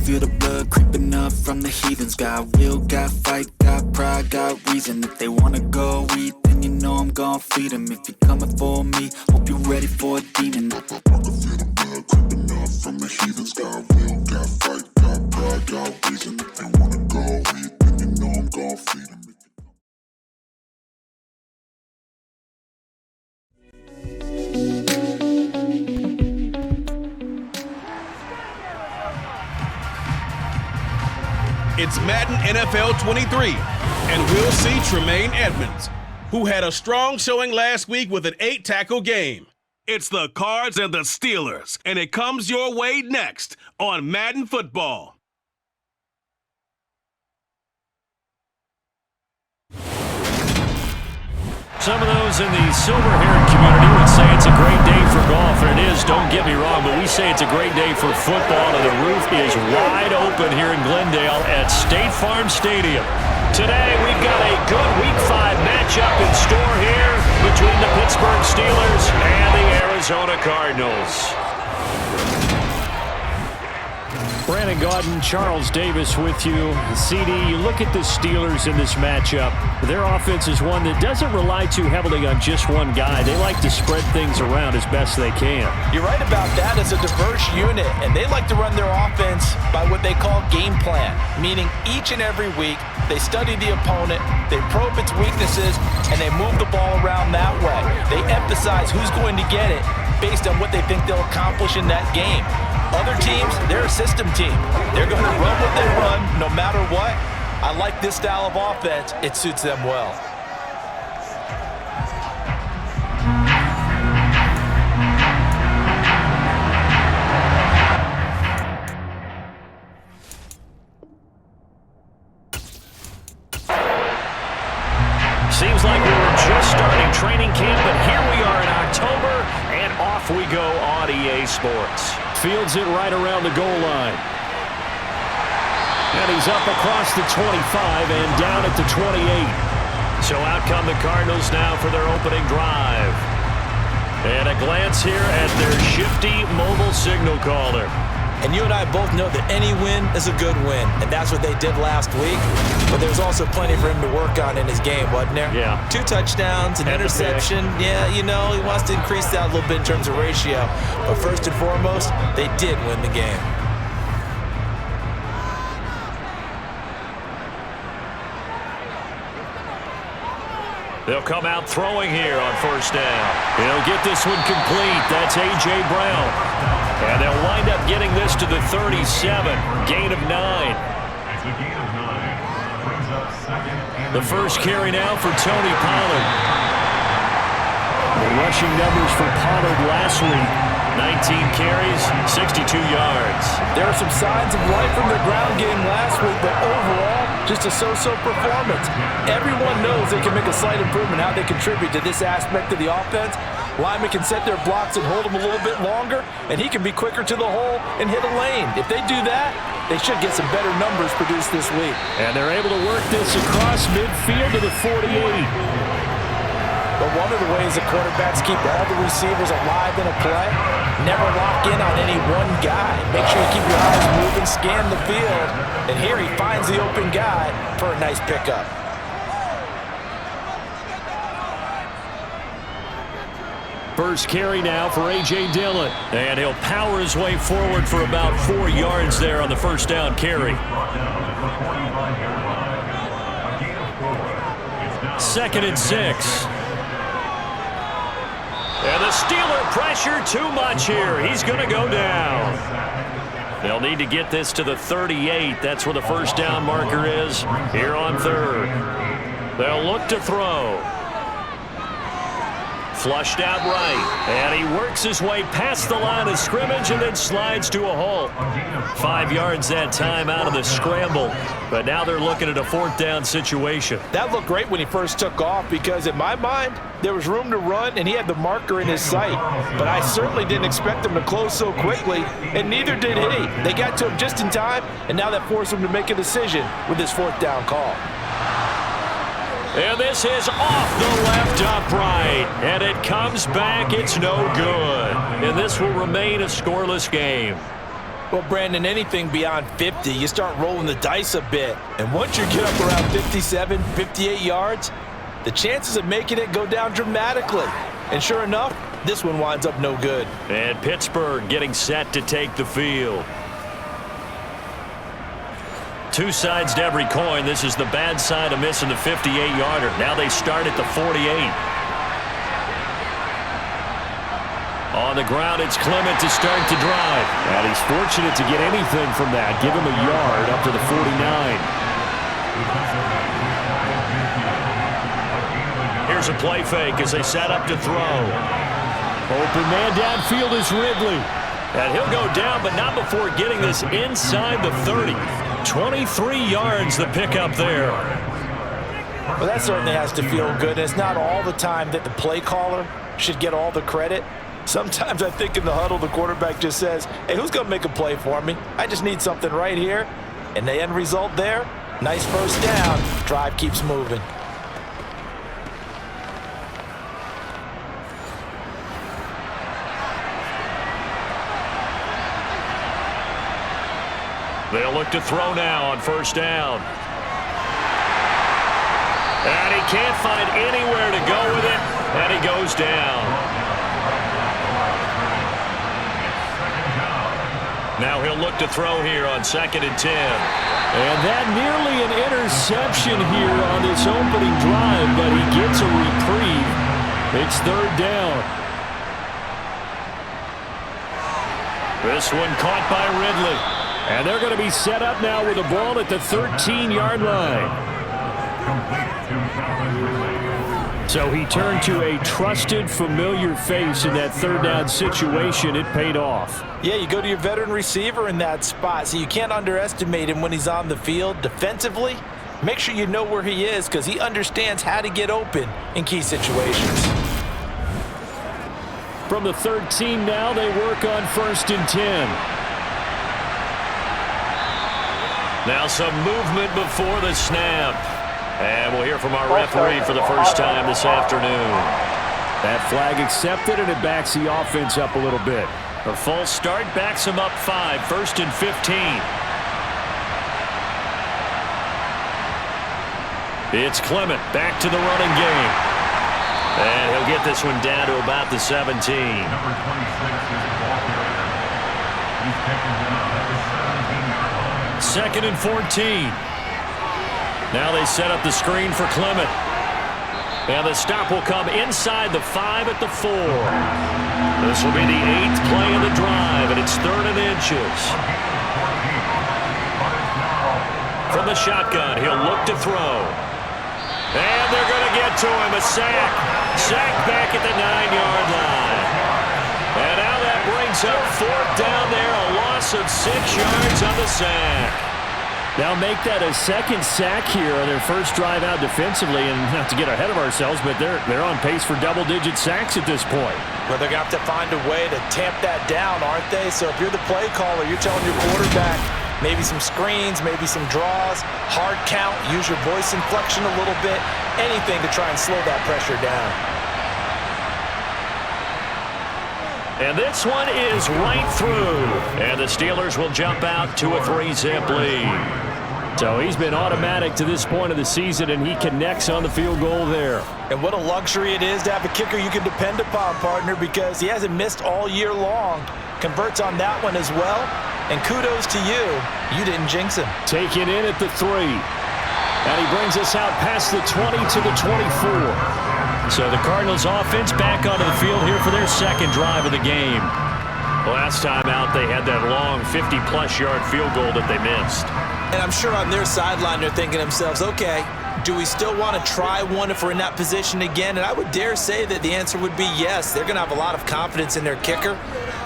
feel the blood creeping up from the heathens. Got will, got fight, got pride, got reason. If they wanna go eat, then you know I'm gon' feed them. If you're coming for me, hope you're ready for a demon. I can feel the blood creeping up from the heathens. Got will, got fight, got pride, got reason. If they wanna go eat, then you know I'm gon' feed them. It's Madden NFL 23, and we'll see Tremaine Edmonds, who had a strong showing last week with an 8-tackle game. It's the Cards and the Steelers, and it comes your way next on Madden Football. Some of those in the silver-haired community would say it's a great day for golf, and it is, don't get me wrong, but we say it's a great day for football, and the roof is wide open here in Glendale at State Farm Stadium. Today, we've got a good Week 5 matchup in store here between the Pittsburgh Steelers and the Arizona Cardinals. Brandon Gaudin, Charles Davis with you. CD, you look at the Steelers in this matchup. Their offense is one that doesn't rely too heavily on just one guy. They like to spread things around as best they can. You're right about that. It's a diverse unit, and they like to run their offense by what they call game plan, meaning each and every week they study the opponent, they probe its weaknesses, and they move the ball around that way. They emphasize who's going to get it based on what they think they'll accomplish in that game. Other teams, they're a system team. They're going to run what they run no matter what. I like this style of offense. It suits them well. Seems like we were just starting training camp, but here we are in October, and off we go on EA Sports. Fields it right around the goal line. And he's up across the 25 and down at the 28. So out come the Cardinals now for their opening drive. And a glance here at their shifty mobile signal caller. And you and I both know that any win is a good win, and that's what they did last week. But there's also plenty for him to work on in his game, wasn't there? Yeah. 2 touchdowns, an interception. Yeah, you know, he wants to increase that a little bit in terms of ratio. But first and foremost, they did win the game. They'll come out throwing here on first down. He'll get this one complete. That's A.J. Brown. And they'll wind up getting this to the 37. Gain of 9. The first carry now for Tony Pollard. The rushing numbers for Pollard last week. 19 carries, 62 yards. There are some signs of life from the ground game last week, but overall, just a so-so performance. Everyone knows they can make a slight improvement how they contribute to this aspect of the offense. Linemen can set their blocks and hold them a little bit longer, and he can be quicker to the hole and hit a lane. If they do that, they should get some better numbers produced this week. And they're able to work this across midfield to the 48. But one of the ways the quarterbacks keep all the receivers alive in a play, never lock in on any one guy. Make sure you keep your eyes moving, scan the field, and here he finds the open guy for a nice pickup. First carry now for A.J. Dillon. And he'll power his way forward for about 4 yards there on the first down carry. Second and 6. And the Steeler pressure too much here. He's going to go down. They'll need to get this to the 38. That's where the first down marker is here on third. They'll look to throw. Flushed out right, and he works his way past the line of scrimmage and then slides to a halt. 5 yards that time out of the scramble, but now they're looking at a fourth down situation. That looked great when he first took off because in my mind, there was room to run and he had the marker in his sight. But I certainly didn't expect him to close so quickly, and neither did he. They got to him just in time, and now that forced him to make a decision with his fourth down call. And this is off the left upright. And it comes back. It's no good. And this will remain a scoreless game. Well, Brandon, anything beyond 50, you start rolling the dice a bit. And once you get up around 57, 58 yards, the chances of making it go down dramatically. And sure enough, this one winds up no good. And Pittsburgh getting set to take the field. Two sides to every coin. This is the bad side of missing the 58-yarder. Now they start at the 48. On the ground, it's Clement to start to drive. And he's fortunate to get anything from that. Give him a yard up to the 49. Here's a play fake as they set up to throw. Open man downfield is Ridley. And he'll go down, but not before getting this inside the 30. 23 yards the pickup there. Well, that certainly has to feel good. And it's not all the time that the play caller should get all the credit. Sometimes I think in the huddle, the quarterback just says, hey, who's going to make a play for me? I just need something right here. And the end result there, nice first down. Drive keeps moving. They'll look to throw now on first down. And he can't find anywhere to go with it, and he goes down. Now he'll look to throw here on 2nd and 10. And that nearly an interception here on this opening drive, but he gets a reprieve. It's 3rd down. This one caught by Ridley. And they're going to be set up now with the ball at the 13-yard line. So he turned to a trusted, familiar face in that 3rd down situation. It paid off. Yeah, you go to your veteran receiver in that spot, so you can't underestimate him when he's on the field. Defensively, make sure you know where he is because he understands how to get open in key situations. From the 13 now, they work on 1st and 10. Now some movement before the snap. And we'll hear from our referee for the first time this afternoon. That flag accepted, and it backs the offense up a little bit. A false start backs him up 5, 1st and 15. It's Clement back to the running game. And he'll get this one down to about the 17. Number 26 is Walker. He's taken down. 2nd and 14. Now they set up the screen for Clement. And the stop will come inside the 5 at the 4. This will be the 8th play of the drive, and it's 3rd and inches. From the shotgun, he'll look to throw. And they're going to get to him. A sack. Sack back at the 9-yard line. And now that brings up 4th down there. A loss of 6 yards on the sack. Now make that a 2nd sack here on their first drive out defensively, and not to get ahead of ourselves, but they're on pace for double-digit sacks at this point. Well, they're going to have to find a way to tamp that down, aren't they? So if you're the play caller, you're telling your quarterback maybe some screens, maybe some draws, hard count, use your voice inflection a little bit, anything to try and slow that pressure down. And this one is right through. And the Steelers will jump out to a 3-zip lead. So he's been automatic to this point of the season, and he connects on the field goal there. And what a luxury it is to have a kicker you can depend upon, partner, because he hasn't missed all year long. Converts on that one as well. And kudos to you. You didn't jinx him. Taken in at the 3. And he brings us out past the 20 to the 24. So the Cardinals offense back onto the field here for their 2nd drive of the game. Last time out, they had that long 50-plus yard field goal that they missed. And I'm sure on their sideline they're thinking to themselves, okay, do we still want to try one if we're in that position again? And I would dare say that the answer would be yes. They're going to have a lot of confidence in their kicker.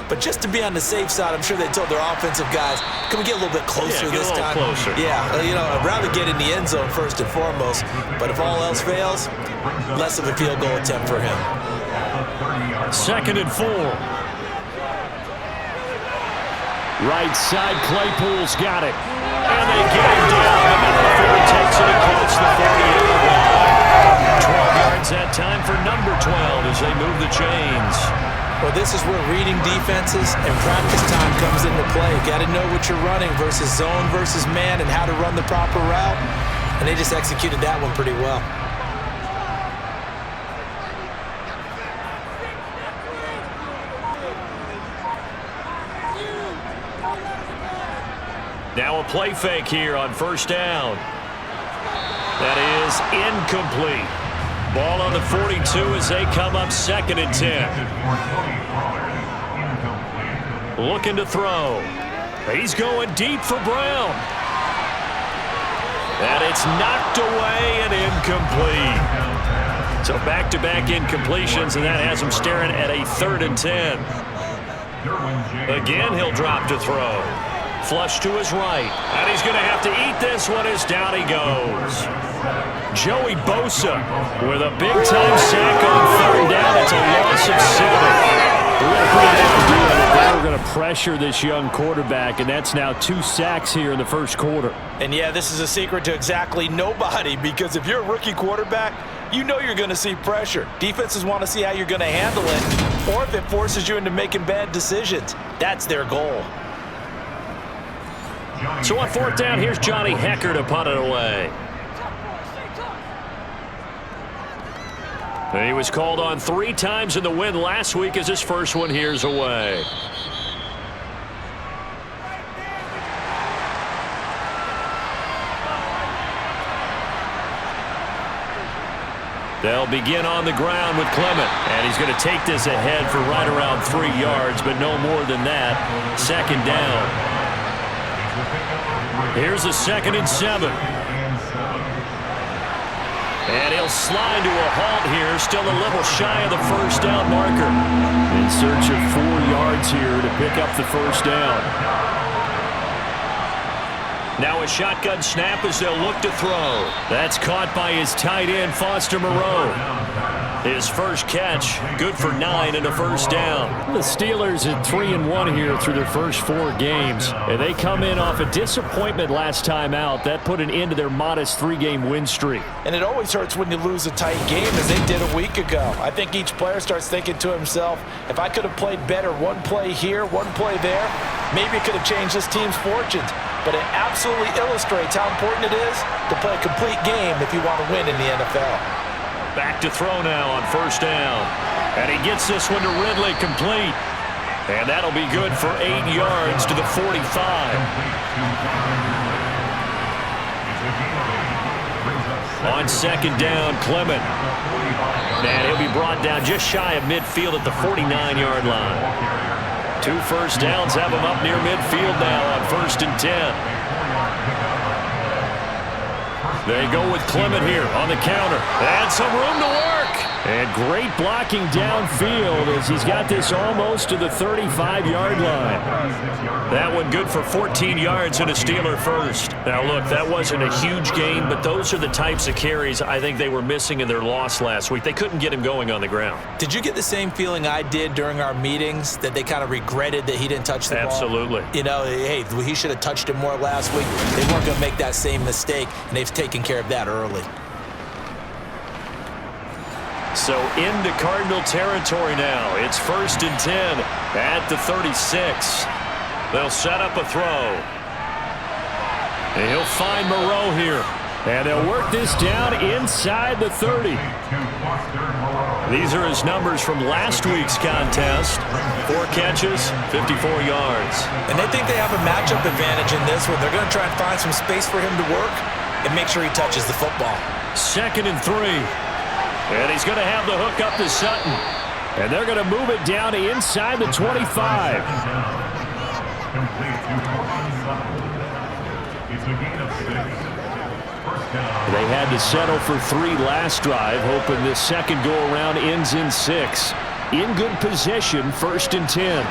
But just to be on the safe side, I'm sure they told their offensive guys, can we get a little bit closer this time? Closer. Yeah, I'd rather get in the end zone first and foremost. But if all else fails, less of a field goal attempt for him. 2nd and 4. Right side, Claypool's got it. And they get him down, but not before he takes it across the 40-yard line. 12 yards that time for number 12 as they move the chains. Well, this is where reading defenses and practice time comes into play. You got to know what you're running versus zone versus man and how to run the proper route. And they just executed that one pretty well. Now a play fake here on first down. That is incomplete. Ball on the 42 as they come up 2nd and 10. Looking to throw. He's going deep for Brown. And it's knocked away and incomplete. So back-to-back incompletions, and that has him staring at a 3rd and 10. Again, he'll drop to throw. Flush to his right. And he's going to have to eat this one as down he goes. Joey Bosa with a big-time sack on 3rd down. It's a loss of 7. They're going to pressure this young quarterback, and that's now 2 sacks here in the first quarter. And, yeah, this is a secret to exactly nobody, because if you're a rookie quarterback, you know you're going to see pressure. Defenses want to see how you're going to handle it, or if it forces you into making bad decisions. That's their goal. So on 4th down, here's Johnny Hecker to punt it away. And he was called on 3 times in the win last week as his first one here's away. They'll begin on the ground with Clement. And he's going to take this ahead for right around 3 yards, but no more than that. 2nd down. Here's a 2nd and 7. And he'll slide to a halt here, still a little shy of the first down marker. In search of 4 yards here to pick up the first down. Now a shotgun snap as they'll look to throw. That's caught by his tight end, Foster Moreau. His first catch, good for 9 and a first down. The Steelers at 3-1 here through their first 4 games. And they come in off a disappointment last time out. That put an end to their modest 3-game win streak. And it always hurts when you lose a tight game, as they did a week ago. I think each player starts thinking to himself, if I could have played better 1 play here, 1 play there, maybe it could have changed this team's fortunes. But it absolutely illustrates how important it is to play a complete game if you want to win in the NFL. Back to throw now on first down. And he gets this one to Ridley complete. And that'll be good for 8 yards to the 45. On 2nd down, Clement. And he'll be brought down just shy of midfield at the 49-yard line. 2 first downs have him up near midfield now on 1st and 10. They go with Clement here on the counter. And some room to work. And great blocking downfield as he's got this almost to the 35-yard line. That one good for 14 yards and a Steeler first. Now, look, that wasn't a huge gain, but those are the types of carries I think they were missing in their loss last week. They couldn't get him going on the ground. Did you get the same feeling I did during our meetings, that they kind of regretted that he didn't touch the ball? Absolutely. You know, hey, he should have touched it more last week. They weren't going to make that same mistake, and they've taken care of that early. So into Cardinal territory now. It's 1st and 10 at the 36. They'll set up a throw. And he'll find Moreau here. And they'll work this down inside the 30. These are his numbers from last week's contest. 4 catches, 54 yards. And they think they have a matchup advantage in this one. They're going to try and find some space for him to work and make sure he touches the football. 2nd and 3. And he's going to have the hook up to Sutton. And they're going to move it down inside the 25. They had to settle for 3 last drive, hoping this second go-around ends in 6. In good position, 1st and 10.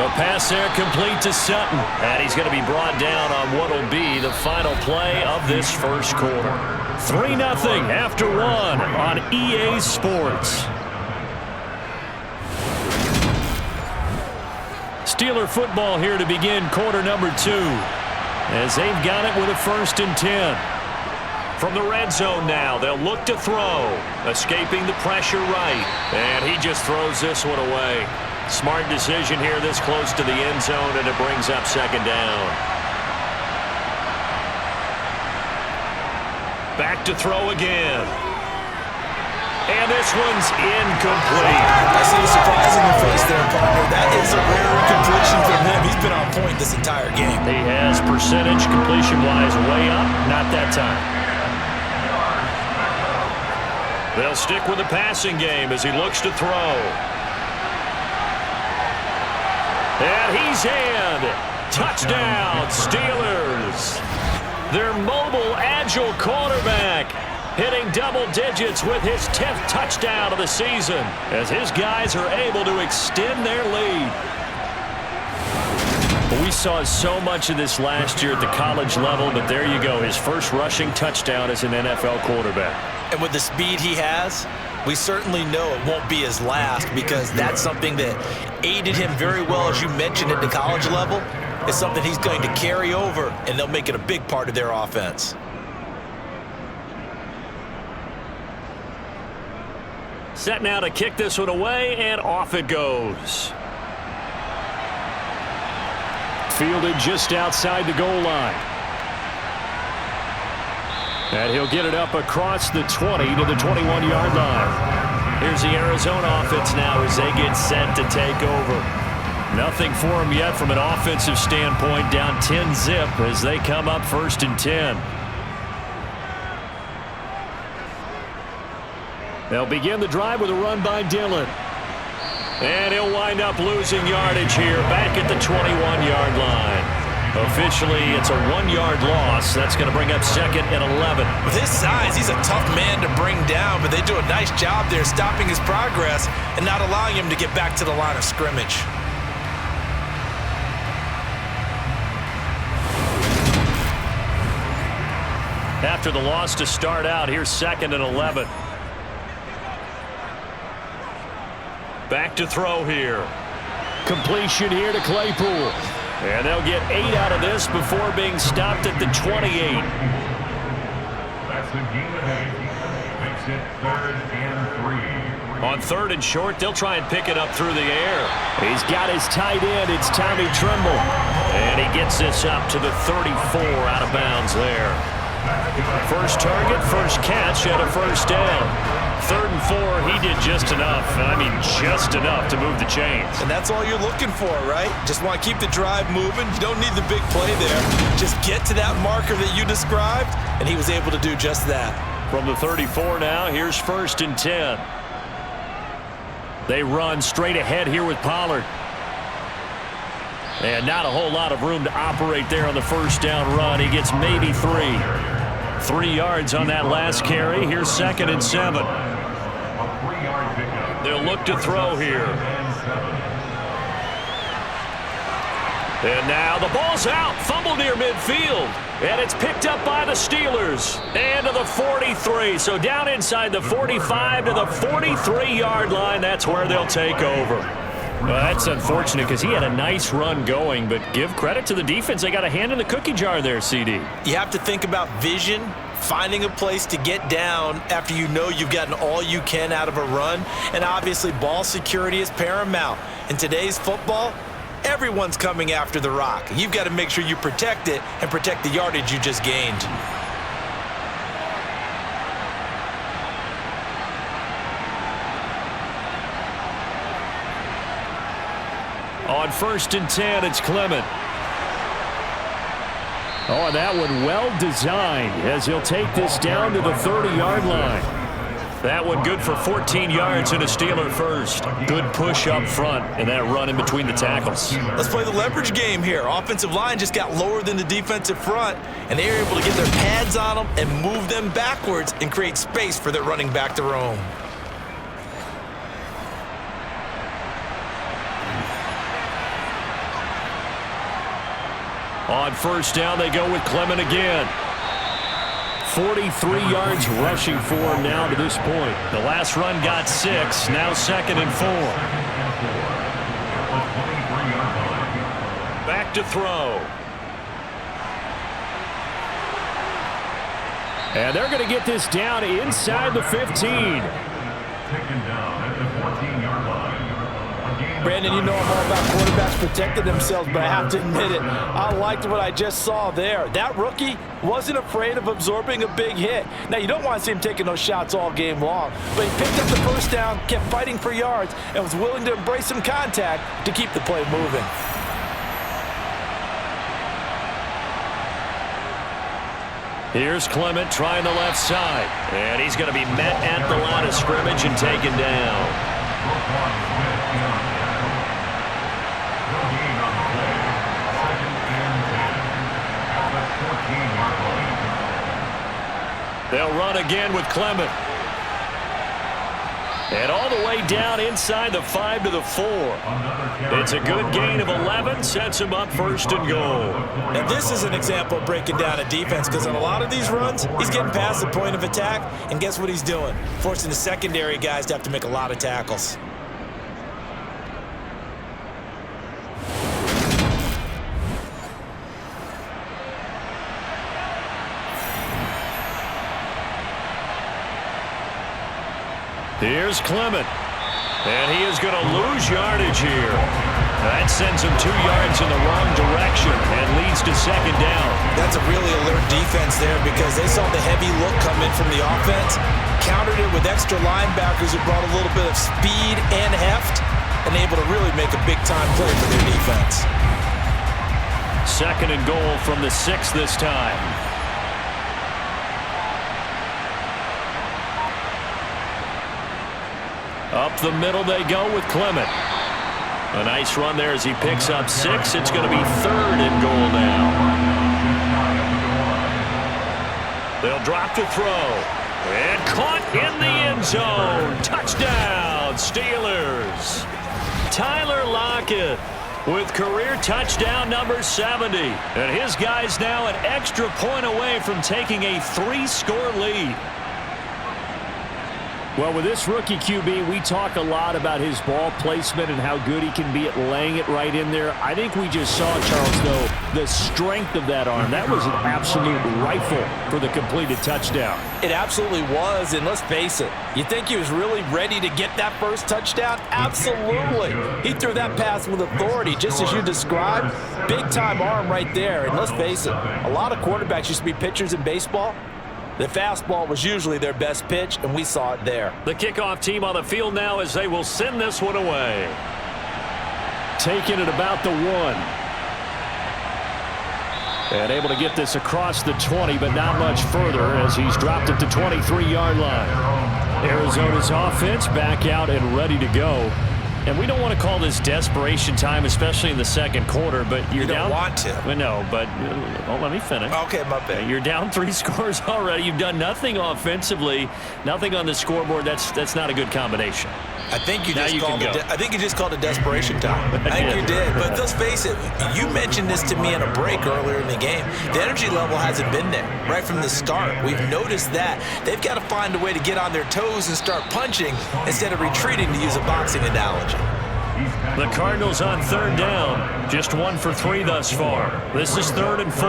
The pass there complete to Sutton. And he's going to be brought down on what will be the final play of this first quarter. 3-0 after 1 on EA Sports. Steeler football here to begin quarter number 2. As they've got it with a 1st and 10. From the red zone now, they'll look to throw. Escaping the pressure right. And he just throws this one away. Smart decision here this close to the end zone, and it brings up second down. Back to throw again. And this one's incomplete. I see you surprising your face there, partner. That is a rare completion from him. He's been on point this entire game. He has percentage completion-wise way up. Not that time. They'll stick with the passing game as he looks to throw. And he's in. Touchdown, Steelers. Their mobile, agile quarterback hitting double digits with his 10th touchdown of the season as his guys are able to extend their lead. We saw so much of this last year at the college level, but there you go. His first rushing touchdown as an NFL quarterback. And with the speed he has, we certainly know it won't be his last, because that's something that aided him very well, as you mentioned, at the college level. It's something he's going to carry over, and they'll make it a big part of their offense. Set now to kick this one away, and off it goes. Fielded just outside the goal line. And he'll get it up across the 20 to the 21-yard line. Here's the Arizona offense now as they get set to take over. Nothing for them yet from an offensive standpoint, down 10-zip as they come up 1st and 10. They'll begin the drive with a run by Dillon. And he'll wind up losing yardage here back at the 21-yard line. Officially, it's a 1-yard loss. That's going to bring up 2nd and 11. With his size, he's a tough man to bring down, but they do a nice job there stopping his progress and not allowing him to get back to the line of scrimmage. After the loss to start out, here's 2nd and 11. Back to throw here. Completion here to Claypool. And they'll get 8 out of this before being stopped at the 28. That's the game ahead. Makes it 3rd and 3. On 3rd and short, they'll try and pick it up through the air. He's got his tight end. It's Tommy Tremble. And he gets this up to the 34 out of bounds there. First target, first catch, and a first down. 3rd and 4, he did just enough. I mean, just enough to move the chains. And that's all you're looking for, right? Just want to keep the drive moving. You don't need the big play there. Just get to that marker that you described, and he was able to do just that. From the 34 now, here's 1st and 10. They run straight ahead here with Pollard. And not a whole lot of room to operate there on the first down run. He gets maybe 3. 3 yards on that last carry. Here's 2nd and 7. They'll look to throw here. And now the ball's out. Fumble near midfield. And it's picked up by the Steelers. And to the 43. So down inside the 45 to the 43-yard line. That's where they'll take over. Well, that's unfortunate because he had a nice run going, but give credit to the defense. They got a hand in the cookie jar there, CD. You have to think about vision, finding a place to get down after you know you've gotten all you can out of a run, and obviously ball security is paramount. In today's football, everyone's coming after the rock. You've got to make sure you protect it and protect the yardage you just gained. On 1st and 10, it's Clement. Oh, and that one well designed as he'll take this down to the 30-yard line. That one good for 14 yards and a Steeler first. Good push up front and that run in between the tackles. Let's play the leverage game here. Offensive line just got lower than the defensive front, and they were able to get their pads on them and move them backwards and create space for their running back to roam. On first down, they go with Clement again. 43 yards rushing for him now to this point. The last run got 6, now 2nd and 4. Back to throw. And they're going to get this down inside the 15. Taken down at the 14-yard line. A gain Brandon, you know I'm all about quarterbacks protecting themselves, but I have to admit it, I liked what I just saw there. That rookie wasn't afraid of absorbing a big hit. Now, you don't want to see him taking those shots all game long, but he picked up the first down, kept fighting for yards, and was willing to embrace some contact to keep the play moving. Here's Clement trying the left side, and he's going to be met at the line of scrimmage and taken down. They'll run again with Clement. And all the way down inside the 5 to the 4. It's a good gain of 11, sets him up first and goal. And this is an example of breaking down a defense, because on a lot of these runs, he's getting past the point of attack, and guess what he's doing? Forcing the secondary guys to have to make a lot of tackles. Here's Clement, and he is going to lose yardage here. That sends him 2 yards in the wrong direction and leads to second down. That's a really alert defense there, because they saw the heavy look come in from the offense, countered it with extra linebackers who brought a little bit of speed and heft, and able to really make a big-time play for their defense. Second and goal from the 6 this time. Up the middle they go with Clement. A nice run there as he picks up 6. It's going to be third and goal now. They'll drop to throw. And caught in the end zone. Touchdown, Steelers. Tyler Lockett with career touchdown number 70. And his guys now an extra point away from taking a 3-score lead. Well, with this rookie QB, we talk a lot about his ball placement and how good he can be at laying it right in there. I think we just saw, Charles, though, the strength of that arm. That was an absolute rifle for the completed touchdown. It absolutely was, and let's face it, you think he was really ready to get that first touchdown? Absolutely. He threw that pass with authority, just as you described. Big-time arm right there, and let's face it, a lot of quarterbacks used to be pitchers in baseball. The fastball was usually their best pitch, and we saw it there. The kickoff team on the field now as they will send this one away. Taking it about the 1. And able to get this across the 20, but not much further as he's dropped at the 23-yard line. Arizona's offense back out and ready to go. And we don't want to call this desperation time, especially in the second quarter, but you're down. You don't want to. Well, no, but let me finish. Okay, my bad. You're down 3 scores already. You've done nothing offensively, nothing on the scoreboard. That's not a good combination. I think you just called it desperation time. I think you did. But let's face it, you mentioned this to me in a break earlier in the game. The energy level hasn't been there right from the start. We've noticed that. They've got to find a way to get on their toes and start punching instead of retreating, to use a boxing analogy. The Cardinals on third down. Just 1 for 3 thus far. This is 3rd and 4.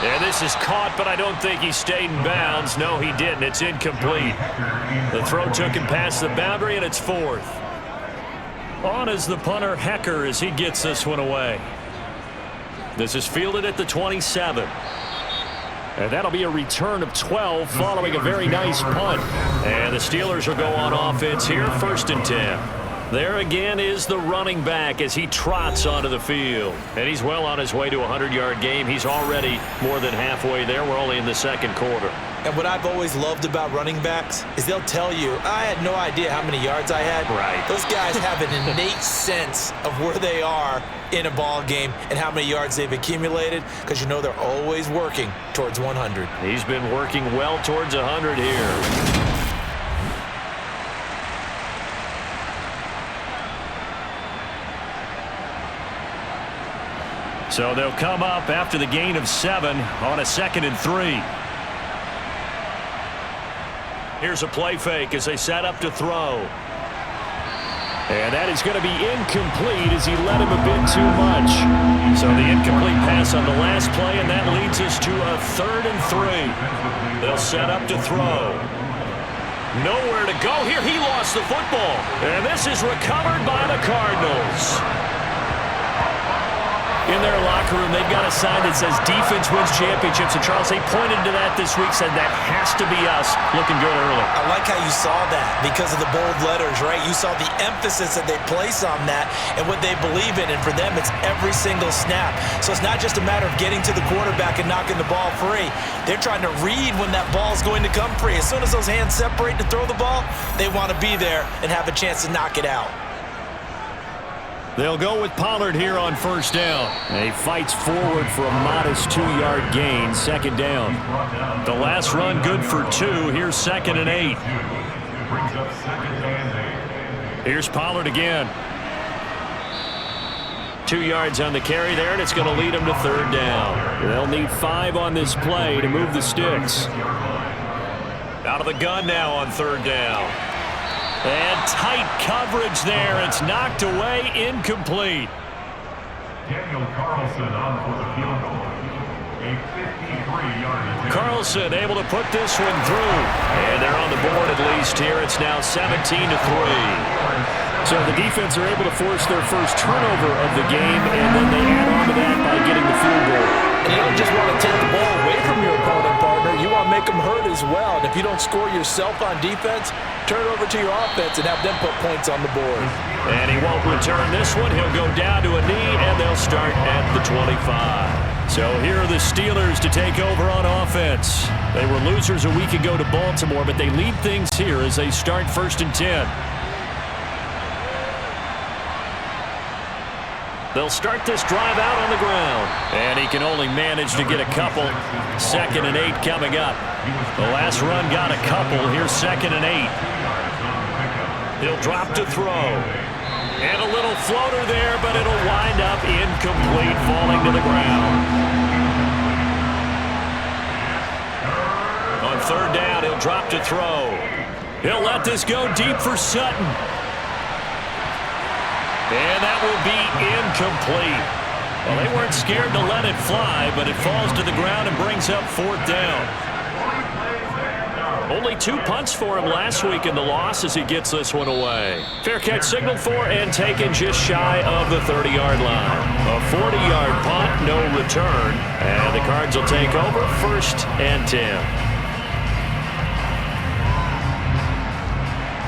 And this is caught, but I don't think he stayed in bounds. No, he didn't. It's incomplete. The throw took him past the boundary, and it's 4th. On is the punter, Hecker, as he gets this one away. This is fielded at the 27. And that'll be a return of 12 following a very nice punt. And the Steelers will go on offense here, 1st and 10. There again is the running back as he trots onto the field. And he's well on his way to a 100-yard game. He's already more than halfway there. We're only in the second quarter. And what I've always loved about running backs is they'll tell you, I had no idea how many yards I had. Right. Those guys have an innate sense of where they are in a ball game and how many yards they've accumulated, because you know they're always working towards 100. He's been working well towards 100 here. So they'll come up after the gain of 7 on a 2nd and 3. Here's a play fake as they set up to throw. And that is going to be incomplete as he let him a bit too much. So the incomplete pass on the last play, and that leads us to a 3rd and 3. They'll set up to throw. Nowhere to go here. He lost the football. And this is recovered by the Cardinals. In their locker room, they've got a sign that says defense wins championships. And Charles, they pointed to that this week, said that has to be us. Looking good early. I like how you saw that because of the bold letters, right? You saw the emphasis that they place on that and what they believe in. And for them, it's every single snap. So it's not just a matter of getting to the quarterback and knocking the ball free. They're trying to read when that ball is going to come free. As soon as those hands separate to throw the ball, they want to be there and have a chance to knock it out. They'll go with Pollard here on first down. And he fights forward for a modest 2-yard gain, second down. The last run good for 2. Here's 2nd and 8. Here's Pollard again. 2 yards on the carry there, and it's going to lead him to third down. They'll need 5 on this play to move the sticks. Out of the gun now on third down. And tight coverage there. It's knocked away, incomplete. Daniel Carlson on for the field goal. A 53-yard attempt. Carlson able to put this one through. And they're on the board at least here. It's now 17-3. So the defense are able to force their first turnover of the game, and then they add on to that by getting the field goal. And you don't just want to take the ball away from your opponent, partner. You want to make them hurt as well. And if you don't score yourself on defense, turn it over to your offense and have them put points on the board. And he won't return this one. He'll go down to a knee, and they'll start at the 25. So here are the Steelers to take over on offense. They were losers a week ago to Baltimore, but they lead things here as they start 1st and 10. They'll start this drive out on the ground. And he can only manage to get a couple. 2nd and 8 coming up. The last run got a couple. Here's 2nd and 8. He'll drop to throw. And a little floater there, but it'll wind up incomplete, falling to the ground. On third down, he'll drop to throw. He'll let this go deep for Sutton. And that will be incomplete. Well, they weren't scared to let it fly, but it falls to the ground and brings up 4th down. Only 2 punts for him last week in the loss as he gets this one away. Fair catch signaled for and taken just shy of the 30-yard line. A 40-yard punt, no return. And the Cards will take over 1st and 10.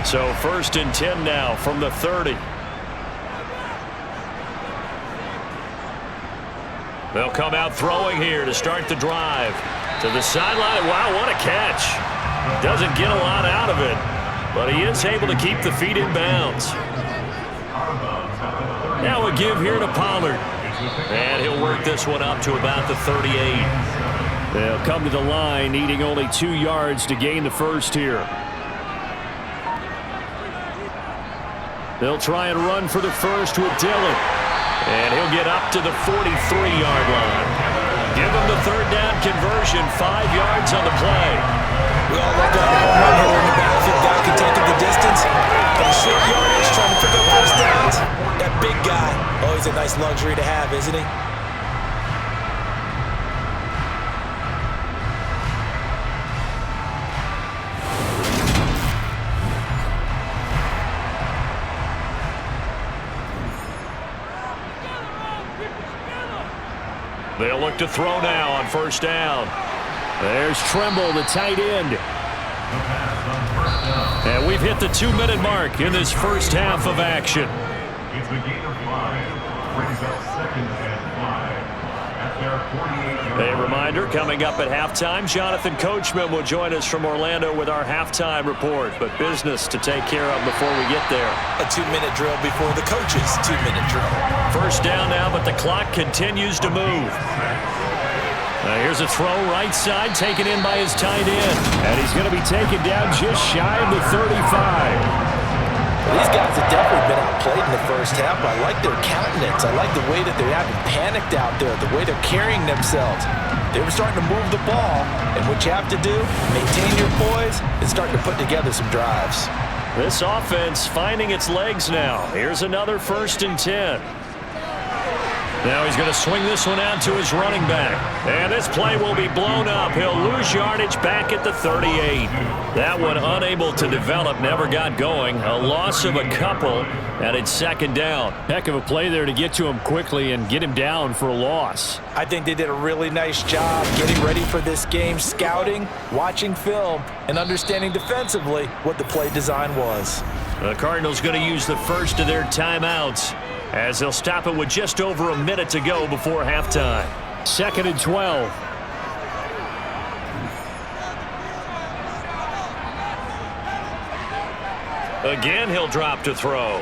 So 1st and 10 now from the 30. They'll come out throwing here to start the drive. To the sideline. Wow, what a catch. Doesn't get a lot out of it, but he is able to keep the feet in bounds. Now a give here to Pollard. And he'll work this one up to about the 38. They'll come to the line, needing only 2 yards to gain the first here. They'll try and run for the first with Dillon. And he'll get up to the 43-yard line. Give him the third down conversion, 5 yards on the play. We all love that home run hitter in the backfield. Guy can take it the distance. But a short yardage trying to pick up first downs. That big guy, always a nice luxury to have, isn't he? They'll look to throw now on first down. There's Tremble, the tight end. And we've hit the 2-minute mark in this first half of action. It's a gain of 5. Brings up 2nd and 5. At their 48-yard A reminder, coming up at halftime, Jonathan Coachman will join us from Orlando with our halftime report. But business to take care of before we get there. A 2-minute drill before the coach's 2-minute drill. First down now, but the clock continues to move. Here's a throw right side, taken in by his tight end. And he's going to be taken down just shy of the 35. Well, these guys have definitely been outplayed in the first half. I like their countenance. I like the way that they're having panicked out there, the way they're carrying themselves. They were starting to move the ball, and what you have to do, maintain your poise and start to put together some drives. This offense finding its legs now. Here's another 1st and 10. Now he's going to swing this one out to his running back. And this play will be blown up. He'll lose yardage back at the 38. That one unable to develop, never got going. A loss of a couple, and it's second down. Heck of a play there to get to him quickly and get him down for a loss. I think they did a really nice job getting ready for this game, scouting, watching film, and understanding defensively what the play design was. The Cardinals going to use the first of their timeouts, as they'll stop it with just over a minute to go before halftime. 2nd and 12. Again, he'll drop to throw.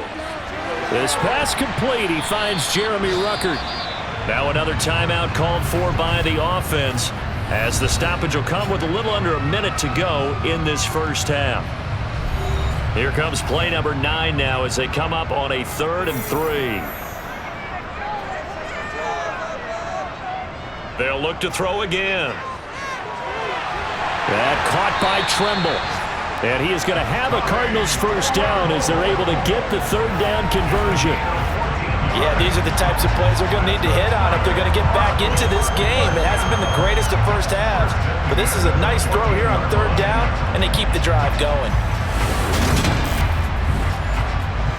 This pass complete. He finds Jeremy Ruckert. Now another timeout called for by the offense, as the stoppage will come with a little under a minute to go in this first half. Here comes play number 9 now as they come up on a 3rd and 3. They'll look to throw again. That caught by Tremble. And he is going to have a Cardinals first down as they're able to get the 3rd down conversion. Yeah, these are the types of plays they're going to need to hit on if they're going to get back into this game. It hasn't been the greatest of first halves, but this is a nice throw here on 3rd down, and they keep the drive going.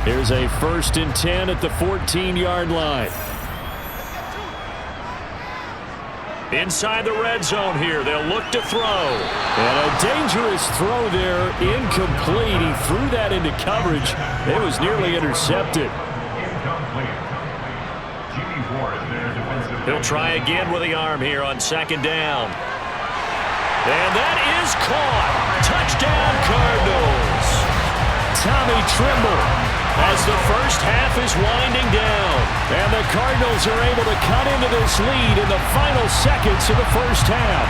Here's a 1st and 10 at the 14-yard line. Inside the red zone here, they'll look to throw. And a dangerous throw there, incomplete. He threw that into coverage. It was nearly intercepted. He'll try again with the arm here on 2nd down. And that is caught. Touchdown, Cardinals. Tommy Tremble, as the first half is winding down. And the Cardinals are able to cut into this lead in the final seconds of the first half.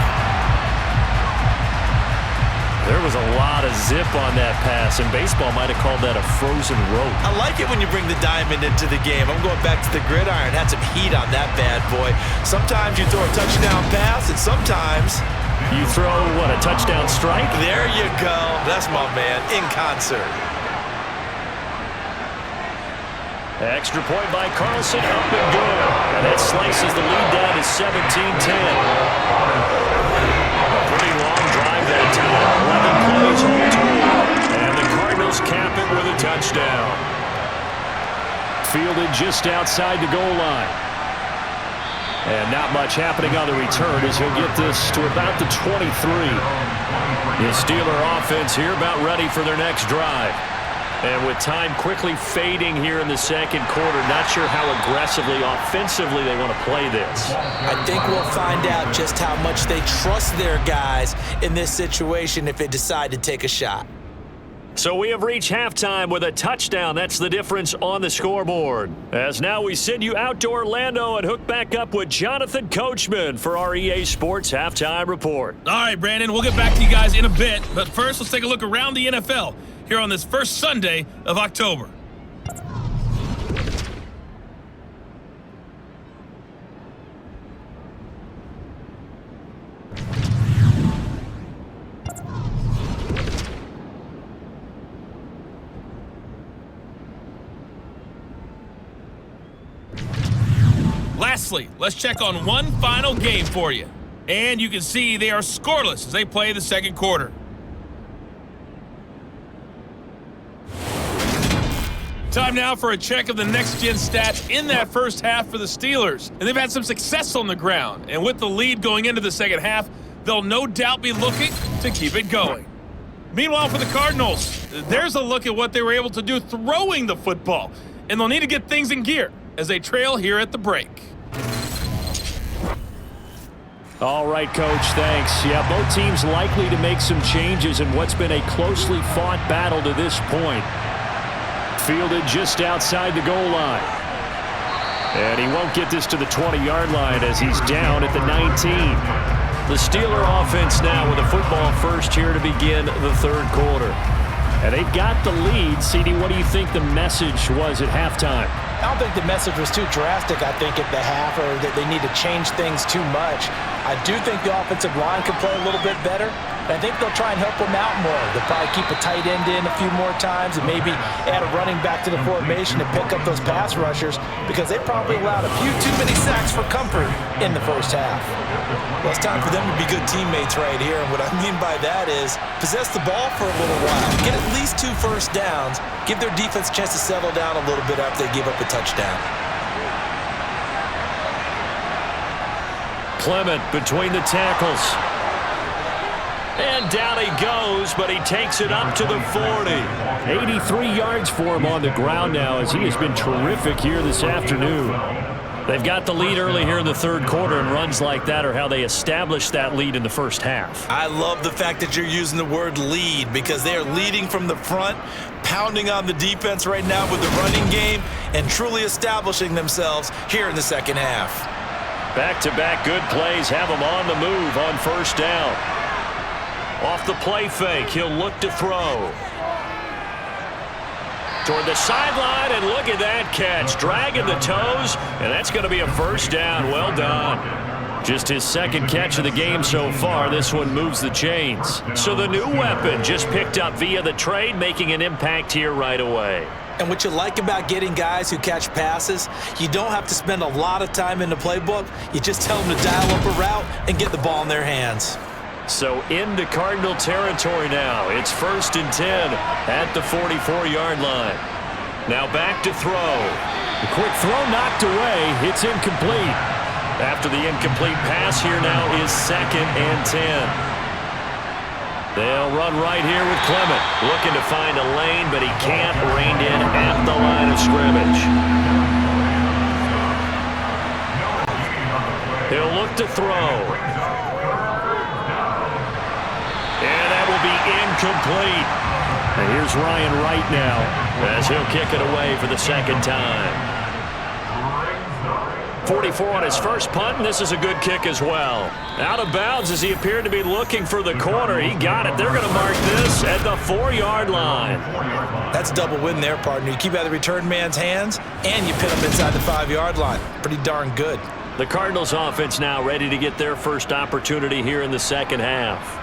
There was a lot of zip on that pass, and baseball might have called that a frozen rope. I like it when you bring the diamond into the game. I'm going back to the gridiron. Had some heat on that bad boy. Sometimes you throw a touchdown pass, and sometimes you throw, what, a touchdown strike? There you go. That's my man, in concert. Extra point by Carlson, up and good. And that slices the lead down to 17-10. A pretty long drive that time. 11 plays all total. And the Cardinals cap it with a touchdown. Fielded just outside the goal line. And not much happening on the return as he'll get this to about the 23. The Steeler offense here about ready for their next drive. And with time quickly fading here in the second quarter, not sure how aggressively, offensively they want to play this. I think we'll find out just how much they trust their guys in this situation if they decide to take a shot. So we have reached halftime with a touchdown. That's the difference on the scoreboard. As now we send you out to Orlando and hook back up with Jonathan Coachman for our EA Sports Halftime Report. All right, Brandon, we'll get back to you guys in a bit. But first, let's take a look around the NFL here on this first Sunday of October. Lastly, let's check on one final game for you. And you can see they are scoreless as they play the second quarter. Time now for a check of the next-gen stats in that first half for the Steelers. And they've had some success on the ground. And with the lead going into the second half, they'll no doubt be looking to keep it going. Meanwhile, for the Cardinals, there's a look at what they were able to do throwing the football. And they'll need to get things in gear as they trail here at the break. All right, Coach, thanks. Yeah, both teams likely to make some changes in what's been a closely fought battle to this point. Fielded just outside the goal line. And he won't get this to the 20-yard line as he's down at the 19. The Steeler offense now with a football first here to begin the third quarter. And they've got the lead. CD, what do you think the message was at halftime? I don't think the message was too drastic, I think, at the half, or that they need to change things too much. I I do think the offensive line could play a little bit better. I think they'll try and help him out more. They'll probably keep a tight end in a few more times and maybe add a running back to the formation to pick up those pass rushers because they probably allowed a few too many sacks for comfort in the first half. Well, it's time for them to be good teammates right here. And what I mean by that is possess the ball for a little while. Get at least 2 first downs. Give their defense a chance to settle down a little bit after they give up a touchdown. Clement between the tackles. And down he goes, but he takes it up to the 40. 83 yards for him on the ground now as he has been terrific here this afternoon. They've got the lead early here in the third quarter, and runs like that are how they established that lead in the first half. I love the fact that you're using the word lead because they are leading from the front, pounding on the defense right now with the running game, and truly establishing themselves here in the second half. Back-to-back good plays have him on the move on first down. Off the play fake, he'll look to throw. Toward the sideline, and look at that catch. Dragging the toes, and that's going to be a first down. Well done. Just his second catch of the game so far. This one moves the chains. So the new weapon just picked up via the trade, making an impact here right away. And what you like about getting guys who catch passes, you don't have to spend a lot of time in the playbook. You just tell them to dial up a route and get the ball in their hands. So into Cardinal territory now. It's 1st and 10 at the 44-yard line. Now back to throw. The quick throw knocked away. It's incomplete. After the incomplete pass, here now is 2nd and 10. They'll run right here with Clement. Looking to find a lane, but he can't. Reined in at the line of scrimmage. He'll look to throw. And that will be incomplete. And here's Ryan Wright now as he'll kick it away for the second time. 44 on his first punt, and this is a good kick as well. Out of bounds as he appeared to be looking for the corner. He got it. They're going to mark this at the 4-yard line. That's a double win there, partner. You keep out of the return man's hands, and you pin him inside the 5-yard line. Pretty darn good. The Cardinals offense now ready to get their first opportunity here in the second half.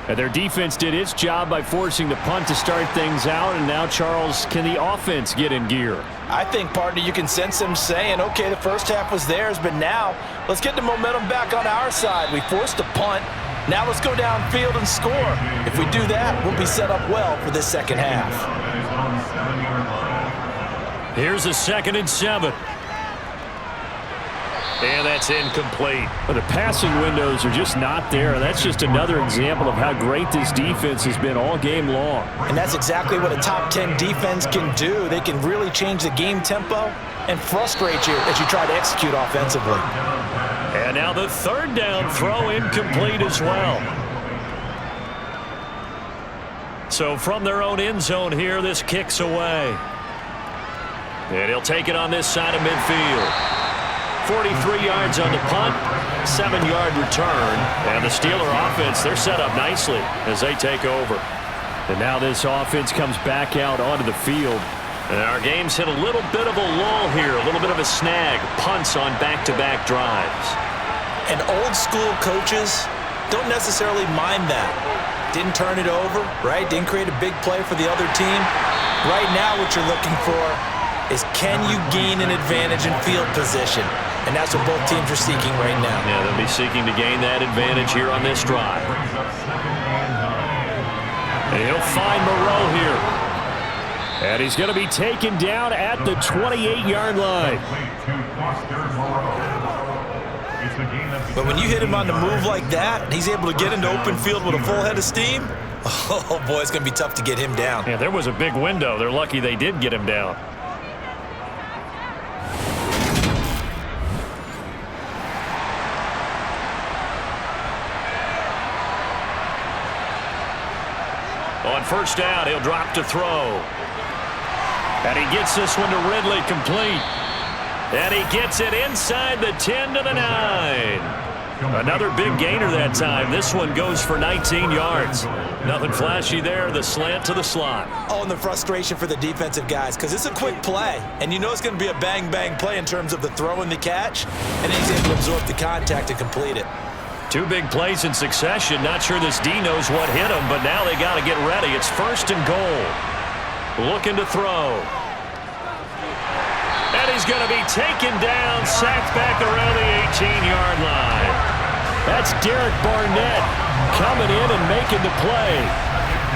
And their defense did its job by forcing the punt to start things out, and now, Charles, can the offense get in gear? I think, partner, you can sense them saying, okay, the first half was theirs, but now let's get the momentum back on our side. We forced a punt. Now let's go downfield and score. If we do that, we'll be set up well for this second half. Here's a 2nd and 7. And that's incomplete. Well, the passing windows are just not there, and that's just another example of how great this defense has been all game long. And that's exactly what a top 10 defense can do. They can really change the game tempo and frustrate you as you try to execute offensively. And now the 3rd down throw incomplete as well. So from their own end zone here, this kicks away. And he'll take it on this side of midfield. 43 yards on the punt, 7-yard return, and the Steeler offense, they're set up nicely as they take over. And now this offense comes back out onto the field. And our game's hit a little bit of a lull here, a little bit of a snag, punts on back-to-back drives. And old school coaches don't necessarily mind that. Didn't turn it over, right? Didn't create a big play for the other team. Right now what you're looking for is can you gain an advantage in field position? And that's what both teams are seeking right now. Yeah, they'll be seeking to gain that advantage here on this drive. And he'll find Moreau here. And he's going to be taken down at the 28-yard line. But when you hit him on the move like that, and he's able to get into open field with a full head of steam, oh boy, it's going to be tough to get him down. Yeah, there was a big window. They're lucky they did get him down. On first down, he'll drop to throw. And he gets this one to Ridley complete. And he gets it inside the 10 to the 9. Another big gainer that time. This one goes for 19 yards. Nothing flashy there. The slant to the slot. Oh, and the frustration for the defensive guys because it's a quick play. And you know it's going to be a bang-bang play in terms of the throw and the catch. And he's able to absorb the contact and complete it. Two big plays in succession. Not sure this D knows what hit him, but now they got to get ready. It's 1st and goal. Looking to throw. And he's going to be taken down, sacked back around the 18-yard line. That's Derek Barnett coming in and making the play.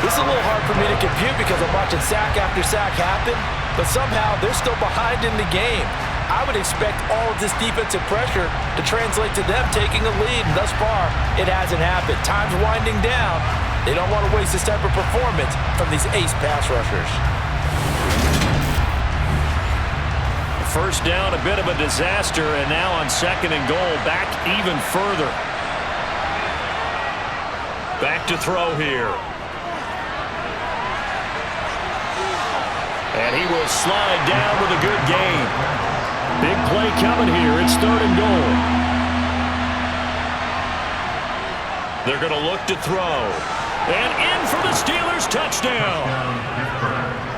This is a little hard for me to compute because I'm watching sack after sack happen, but somehow they're still behind in the game. I would expect all of this defensive pressure to translate to them taking a lead, and thus far, it hasn't happened. Time's winding down. They don't want to waste this type of performance from these ace pass rushers. First down, a bit of a disaster, and now on 2nd and goal, back even further. Back to throw here. And he will slide down with a good gain. Big play coming here. It's 3rd and goal. They're going to look to throw. And in for the Steelers touchdown.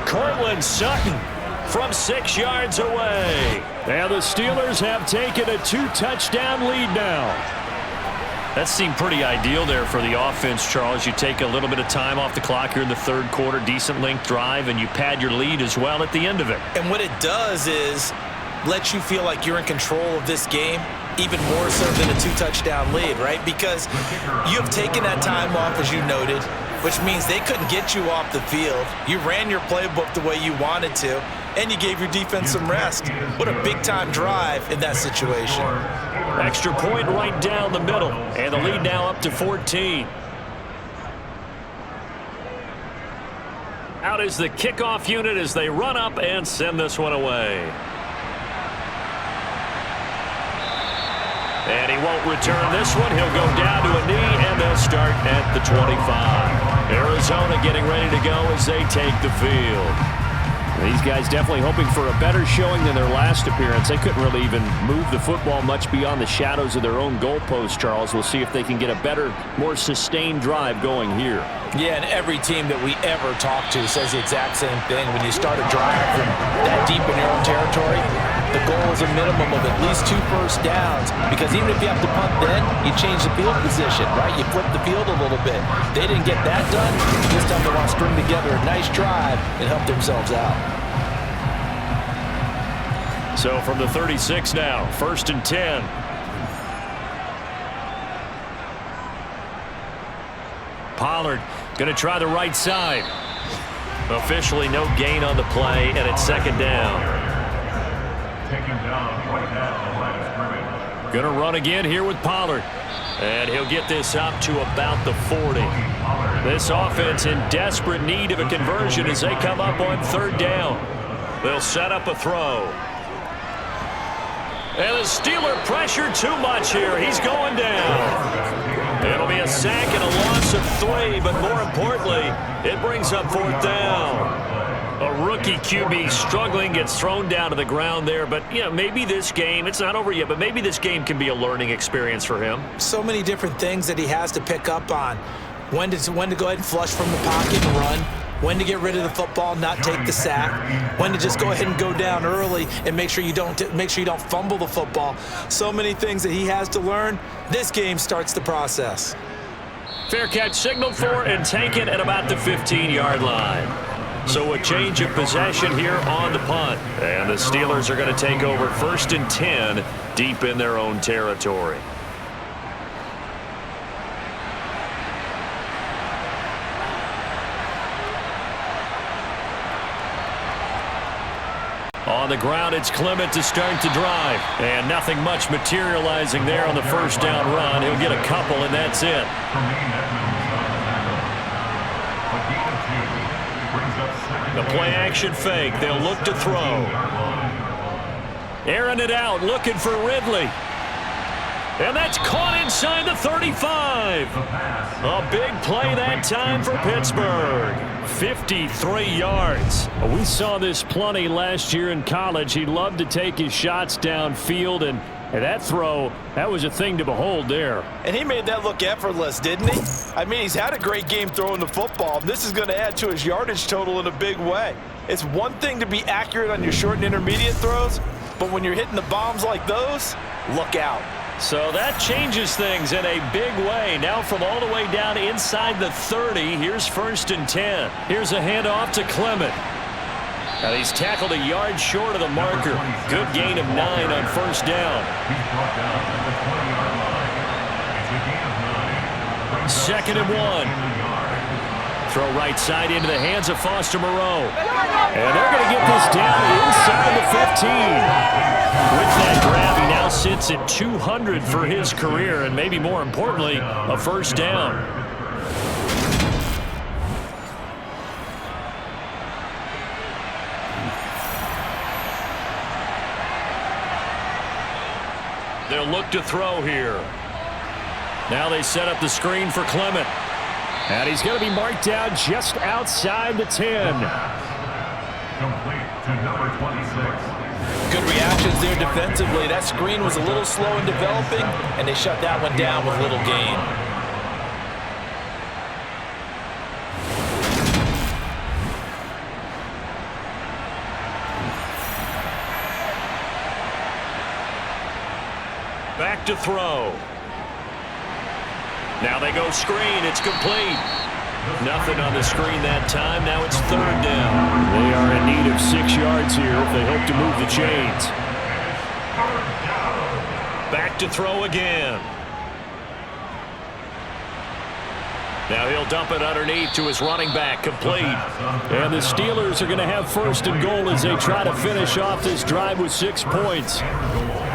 Cortland Sutton from 6 yards away. And the Steelers have taken a 2-touchdown lead now. That seemed pretty ideal there for the offense, Charles. You take a little bit of time off the clock here in the 3rd quarter, decent length drive, and you pad your lead as well at the end of it. And what it does is let you feel like you're in control of this game, even more so than a 2-touchdown lead, right? Because you have taken that time off, as you noted, which means they couldn't get you off the field. You ran your playbook the way you wanted to, and you gave your defense some rest. What a big-time drive in that situation. Extra point right down the middle, and the lead now up to 14. Out is the kickoff unit as they run up and send this one away. And he won't return this one. He'll go down to a knee, and they'll start at the 25. Arizona getting ready to go as they take the field. These guys definitely hoping for a better showing than their last appearance. They couldn't really even move the football much beyond the shadows of their own goalpost, Charles. We'll see if they can get a better, more sustained drive going here. Yeah, and every team that we ever talk to says the exact same thing. When you start a drive from that deep in your own territory, the goal is a minimum of at least 2 first downs, because even if you have to punt then, you change the field position, right? You flip the field a little bit. They didn't get that done. This time they want to string together a nice drive and help themselves out. So from the 36 now, 1st and 10. Pollard going to try the right side. Officially no gain on the play, and it's 2nd down. Taken down right at the line of scrimmage. Going to run again here with Pollard. And he'll get this up to about the 40. This offense in desperate need of a conversion as they come up on 3rd down. They'll set up a throw. And the Steeler pressure too much here. He's going down. It'll be a sack and a loss of 3, but more importantly, it brings up 4th down. A rookie QB struggling, gets thrown down to the ground there, but yeah, maybe this game, it's not over yet, but maybe this game can be a learning experience for him. So many different things that he has to pick up on. When to go ahead and flush from the pocket and run. When to get rid of the football, not take the sack. When to just go ahead and go down early and make sure you don't fumble the football. So many things that he has to learn. This game starts the process. Fair catch signaled for and taken at about the 15-yard line. So a change of possession here on the punt. And the Steelers are going to take over 1st and 10 deep in their own territory. On the ground, it's Clement to start the drive. And nothing much materializing there on the 1st down run. He'll get a couple, and that's it. The play-action fake. They'll look to throw. Airing it out, looking for Ridley. And that's caught inside the 35. A big play that time for Pittsburgh. 53 yards. We saw this plenty last year in college. He loved to take his shots downfield, and that throw, that was a thing to behold there. And he made that look effortless, didn't he? I mean, he's had a great game throwing the football. This is going to add to his yardage total in a big way. It's one thing to be accurate on your short and intermediate throws, but when you're hitting the bombs like those, look out. So that changes things in a big way. Now from all the way down inside the 30, here's 1st and 10. Here's a handoff to Clement. And he's tackled a yard short of the marker. Good gain of 9 on 1st down. He's brought down at the 20-yard line. It's a gain of 9. 2nd and 1. Throw right side into the hands of Foster Moreau. And they're going to get this down inside the 15. With that grab, he now sits at 200 for his career, and maybe more importantly, a 1st down. They'll look to throw here. Now they set up the screen for Clement. And he's going to be marked down just outside the 10. Complete to number 26. Good reactions there defensively. That screen was a little slow in developing, and they shut that one down with little gain. Back to throw. Now they go screen. It's complete. Nothing on the screen that time. Now it's 3rd down. They are in need of 6 yards here if they hope to move the chains. Back to throw again. Now he'll dump it underneath to his running back. Complete. And the Steelers are going to have 1st and goal as they try to finish off this drive with 6 points.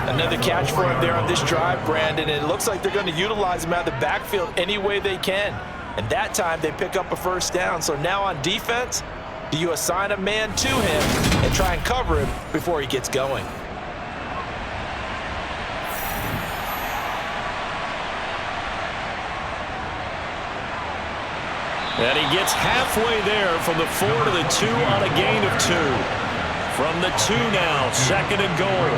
Another catch for him there on this drive, Brandon. And it looks like they're going to utilize him out of the backfield any way they can. And that time they pick up a 1st down. So now on defense, do you assign a man to him and try and cover him before he gets going? And he gets halfway there from the 4 to the 2 on a gain of 2. From the 2 now, 2nd and goal.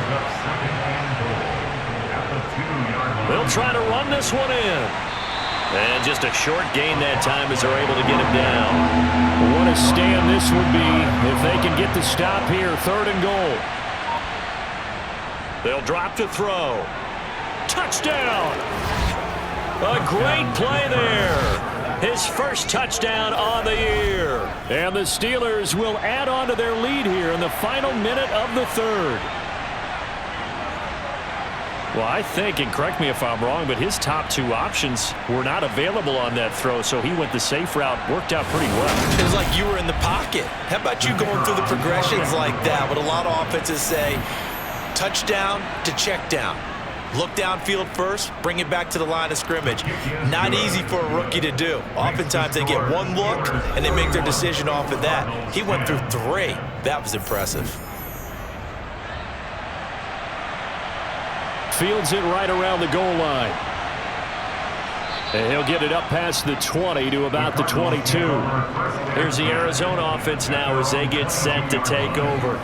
They'll try to run this one in. And just a short gain that time as they're able to get him down. What a stand this would be if they can get the stop here. 3rd and goal. They'll drop to throw. Touchdown! A great play there. His first touchdown on the year. And the Steelers will add on to their lead here in the final minute of the 3rd. Well, I think, and correct me if I'm wrong, but his top 2 options were not available on that throw, so he went the safe route. Worked out pretty well. It was like you were in the pocket. How about you going through the progressions like that? What a lot of offenses say, touchdown to check down. Look downfield first, bring it back to the line of scrimmage. Not easy for a rookie to do. Oftentimes they get one look and they make their decision off of that. He went through 3. That was impressive. Fields it right around the goal line. And he'll get it up past the 20 to about the 22. Here's the Arizona offense now as they get set to take over.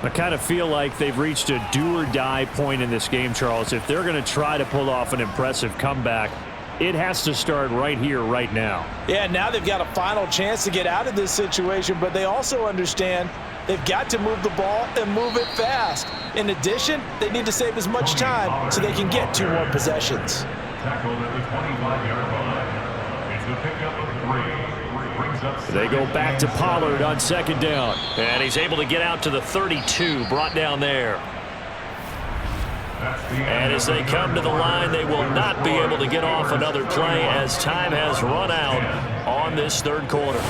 I kind of feel like they've reached a do-or-die point in this game, Charles. If they're going to try to pull off an impressive comeback, it has to start right here, right now. Yeah, now they've got a final chance to get out of this situation, but they also understand they've got to move the ball and move it fast. In addition, they need to save as much time so they can get 2 more possessions. Tackled at the 25-yard line. It's the pickup of 3. They go back to Pollard on 2nd down. And he's able to get out to the 32, brought down there. And as they come to the line, they will not be able to get off another play as time has run out on this 3rd quarter.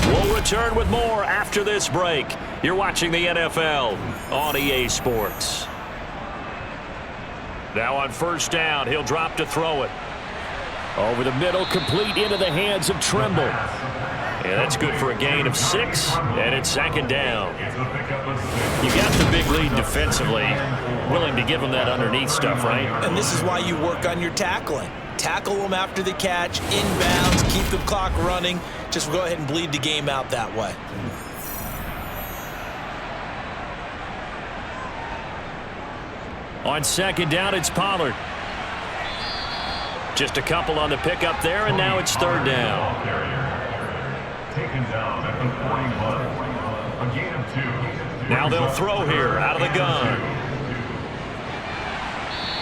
We'll return with more after this break. You're watching the NFL on EA Sports. Now on 1st down, he'll drop to throw it. Over the middle, complete into the hands of Trimble. Yeah, that's good for a gain of 6, and it's 2nd down. You got the big lead defensively. Willing to give them that underneath stuff, right? And this is why you work on your tackling. Tackle them after the catch, inbounds, keep the clock running. Just go ahead and bleed the game out that way. On 2nd down, it's Pollard. Just a couple on the pickup there, and now it's 3rd down. Taken down at the 41. A gain of 2. Now they'll throw here out of the gun.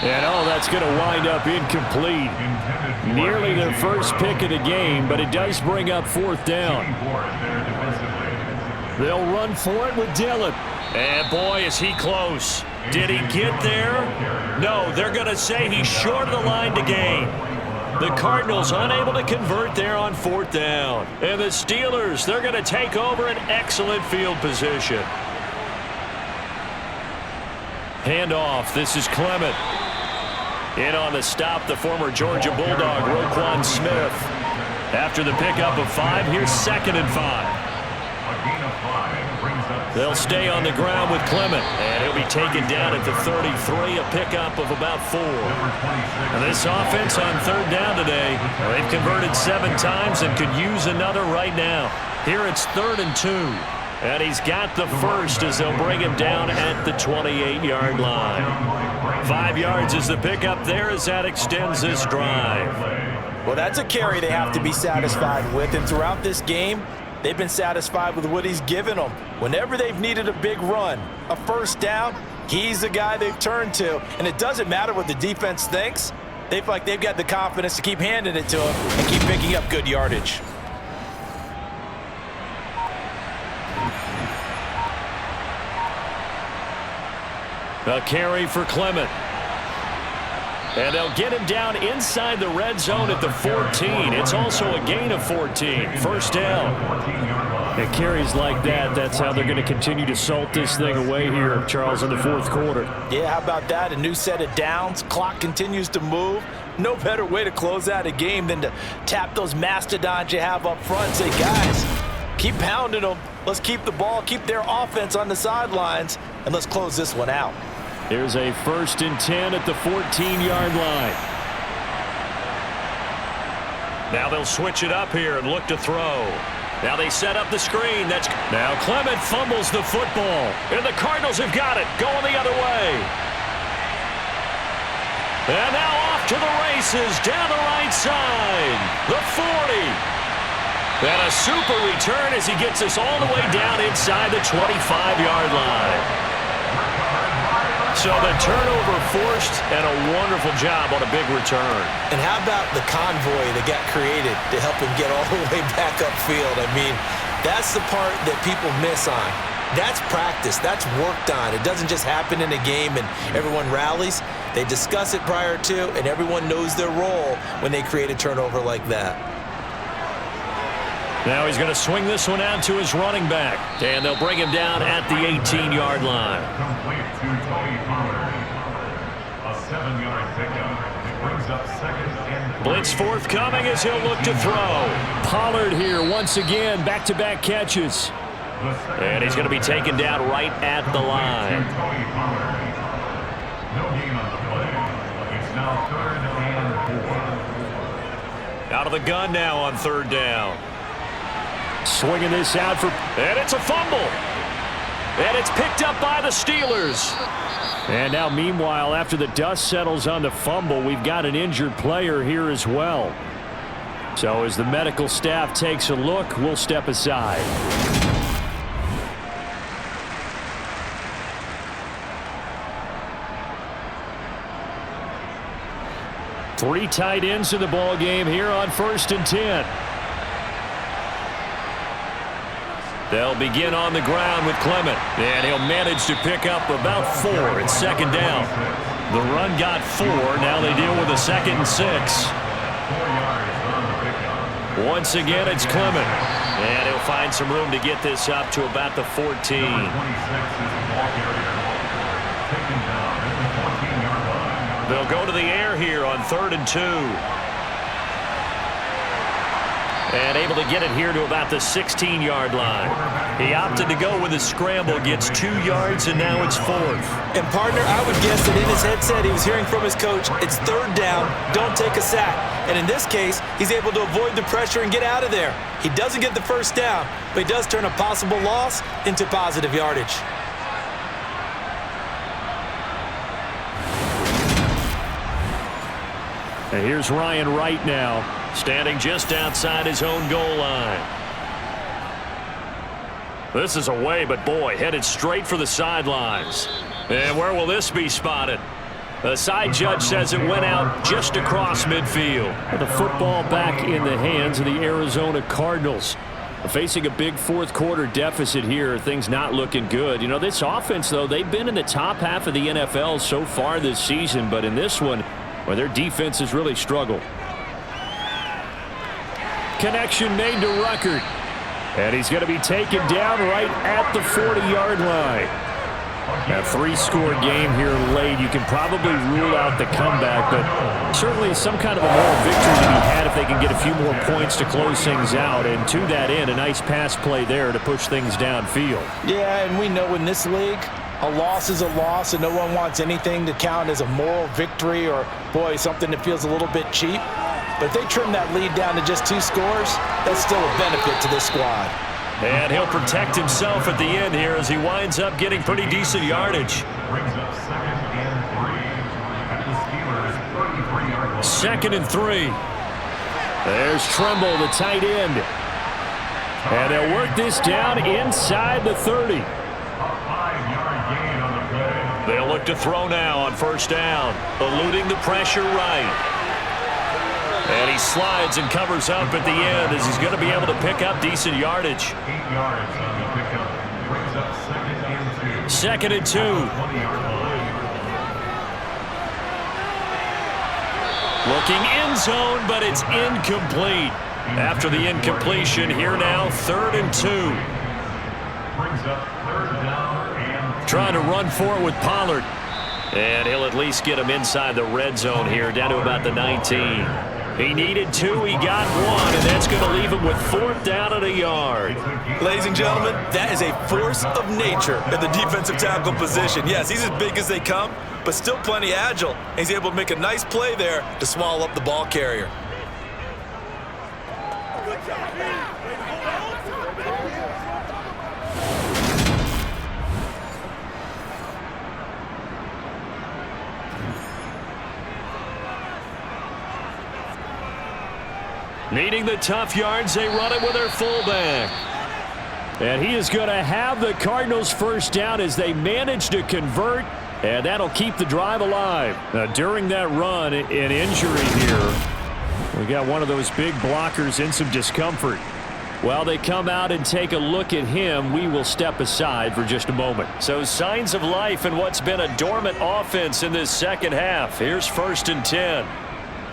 And that's going to wind up incomplete. Nearly their first pick of the game, but it does bring up 4th down. They'll run for it with Dillon. And boy, is he close. Did he get there? No, they're going to say he's short of the line to gain. The Cardinals unable to convert there on 4th down. And the Steelers, they're going to take over an excellent field position. Handoff, this is Clement. In on the stop, the former Georgia Bulldog, Roquan Smith. After the pickup of 5, here's 2nd and 5. They'll stay on the ground with Clement, and he'll be taken down at the 33, a pickup of about 4. And this offense on 3rd down today, they've converted 7 times and could use another right now. Here it's 3rd and 2, and he's got the first as they'll bring him down at the 28-yard line. 5 yards is the pickup there as that extends this drive. Well, that's a carry they have to be satisfied with, and throughout this game, they've been satisfied with what he's given them. Whenever they've needed a big run, a 1st down, he's the guy they've turned to. And it doesn't matter what the defense thinks. They feel like they've got the confidence to keep handing it to him and keep picking up good yardage. A carry for Clement. And they'll get him down inside the red zone at the 14. It's also a gain of 14. 1st down. And carries like that, that's how they're going to continue to salt this thing away here, Charles, in the 4th quarter. Yeah, how about that? A new set of downs. Clock continues to move. No better way to close out a game than to tap those mastodons you have up front and say, guys, keep pounding them. Let's keep the ball, keep their offense on the sidelines, and let's close this one out. Here's a 1st and 10 at the 14-yard line. Now they'll switch it up here and look to throw. Now they set up the screen. Now Clement fumbles the football. And the Cardinals have got it, going the other way. And now off to the races, down the right side. The 40. And a super return as he gets us all the way down inside the 25-yard line. So the turnover forced, and a wonderful job on a big return. And how about the convoy that got created to help him get all the way back upfield? I mean, that's the part that people miss on. That's practice. That's worked on. It doesn't just happen in a game and everyone rallies. They discuss it prior to, and everyone knows their role when they create a turnover like that. Now he's going to swing this one out to his running back, and they'll bring him down at the 18-yard line. Complete to Tony Pollard. A 7-yard pickup. It brings up 2nd and 3. Blitz forthcoming as he'll look to throw. Pollard here once again, back-to-back catches. And he's going to be taken down right at the line. Tony Pollard. No gain on the play. It's now 3rd and 4. Out of the gun now on 3rd down. Swinging this out and it's a fumble. And it's picked up by the Steelers. And now, meanwhile, after the dust settles on the fumble, we've got an injured player here as well. So as the medical staff takes a look, we'll step aside. Three tight ends in the ball game here on 1st and 10. They'll begin on the ground with Clement, and he'll manage to pick up about 4 at 2nd down. The run got 4. Now they deal with a 2nd and 6. Once again, it's Clement, and he'll find some room to get this up to about the 14. They'll go to the air here on 3rd and 2. And able to get it here to about the 16-yard line. He opted to go with a scramble, gets 2 yards, and now it's 4th. And, partner, I would guess that in his headset he was hearing from his coach, it's 3rd down, don't take a sack. And in this case, he's able to avoid the pressure and get out of there. He doesn't get the 1st down, but he does turn a possible loss into positive yardage. And here's Ryan Wright now, standing just outside his own goal line. This is away, but boy, headed straight for the sidelines. And where will this be spotted? The side judge says it went out just across midfield. The football back in the hands of the Arizona Cardinals. Facing a big fourth quarter deficit here, things not looking good. You know, this offense, though, they've been in the top half of the NFL so far this season, but in this one, well, their defense has really struggled. Connection made to Ruckert. And he's going to be taken down right at the 40-yard line. A three-score game here late. You can probably rule out the comeback, but certainly some kind of a moral victory to be had if they can get a few more points to close things out. And to that end, a nice pass play there to push things downfield. Yeah, and we know in this league, a loss is a loss, and no one wants anything to count as a moral victory or, boy, something that feels a little bit cheap. But if they trim that lead down to just 2 scores, that's still a benefit to this squad. And he'll protect himself at the end here as he winds up getting pretty decent yardage. Brings up 2nd and 3 at the Steelers' 33-yard line. 2nd and 3. There's Tremble, the tight end. And they'll work this down inside the 30. A 5-yard gain on the play. They'll look to throw now on first down, eluding the pressure right. And he slides and covers up at the end as he's going to be able to pick up decent yardage. 8 yards on the pickup. Brings up 2nd and 2. 2nd and 2. 20-yard line. Looking end zone, but it's incomplete. After the incompletion, here now, 3rd and 2. Brings up 3rd down and 2. Trying to run for it with Pollard. And he'll at least get him inside the red zone here, down to about the 19. He needed 2, he got 1, and that's going to leave him with 4th down and a yard. Ladies and gentlemen, that is a force of nature at the defensive tackle position. Yes, he's as big as they come, but still plenty agile. And he's able to make a nice play there to swallow up the ball carrier. Needing the tough yards, they run it with their fullback. And he is going to have the Cardinals first down as they manage to convert, and that'll keep the drive alive. Now, during that run, an injury here. We got one of those big blockers in some discomfort. While they come out and take a look at him, we will step aside for just a moment. So signs of life in what's been a dormant offense in this second half. Here's 1st and 10.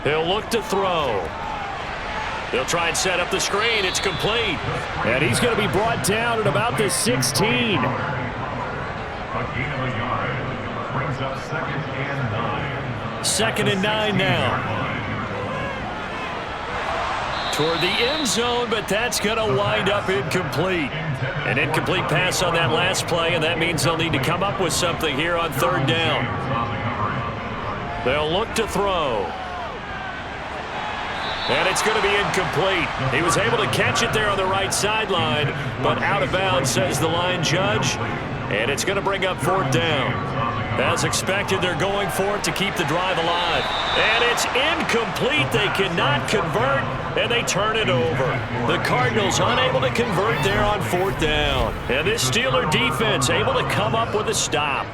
He'll look to throw. They'll try and set up the screen. It's complete. And he's going to be brought down at about the 16. A gain of a yard. Brings up 2nd and 9. 2nd and 9 now. Toward the end zone, but that's going to wind up incomplete. An incomplete pass on that last play, and that means they'll need to come up with something here on 3rd down. They'll look to throw. And it's going to be incomplete. He was able to catch it there on the right sideline, but out of bounds, says the line judge. And it's going to bring up 4th down. As expected, they're going for it to keep the drive alive. And it's incomplete. They cannot convert, and they turn it over. The Cardinals unable to convert there on 4th down. And this Steeler defense able to come up with a stop.